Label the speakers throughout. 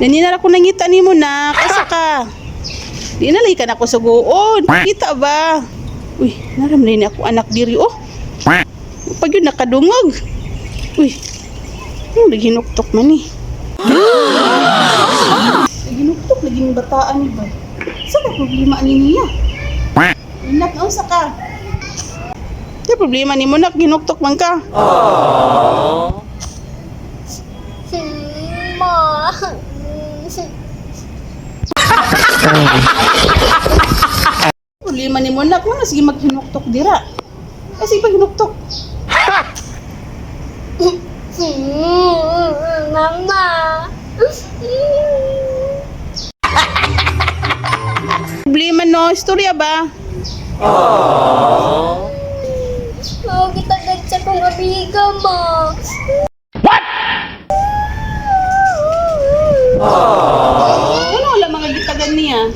Speaker 1: Ganyan na ako nangita ni mo na. Kasa ka. Di na ka na ako sa goon. Kita ba? Uy, naramdaman ako anak diri oh. Pag yun nakadungog. Uy, naghinuktok man eh. Naghinuktok, naging bataan ni ba? Saan ka problema ni niya? Inak, nausa ka. Kaya problema ni mo nak, ginuktok man ka.
Speaker 2: Ma.
Speaker 1: Problema ni mo nak, wala sige maghinuktok dira. Kasi pag hinuktok.
Speaker 2: Mama.
Speaker 1: Problema no, istorya ba?
Speaker 2: Mau kita ganti kong amiga, ma.
Speaker 1: Ano wala mga gitagan niya?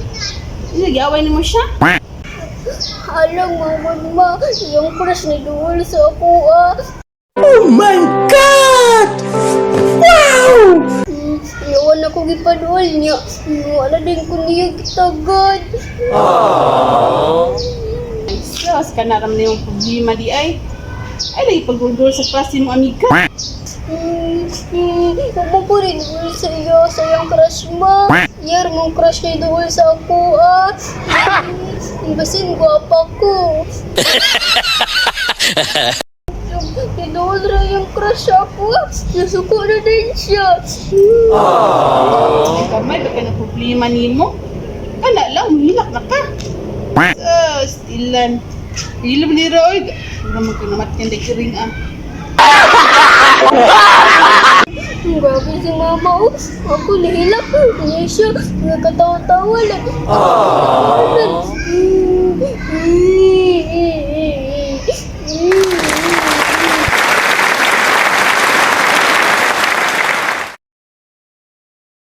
Speaker 1: Nagyaway ni mo siya?
Speaker 2: Alam mo, ma, yung crush ni Duol sa ako,
Speaker 3: Oh my God! Wow!
Speaker 2: Iwan ako gipaduol niya. Wala din ko niya kitagad.
Speaker 1: Sus, kanaram na yung problema di ay. Ay, lagi pagdudol sa klase mong amiga.
Speaker 2: Huwag po rin Duol sa iyo, sa iyong crush mo. Yer mong crush ni Duol sa ako, Basin gwapa ko. Idol ra yung crush ako. Nasuko na din siya.
Speaker 1: Kamay, baka na problema ni mo. Kana lang, humilak na ka. Sus, ilan. Ilom ni Roy. Wala mo ka namat kanda kiring
Speaker 2: Grabe si mama, Ako nahilak. Niya siya. Nagkatawa-tawa lang.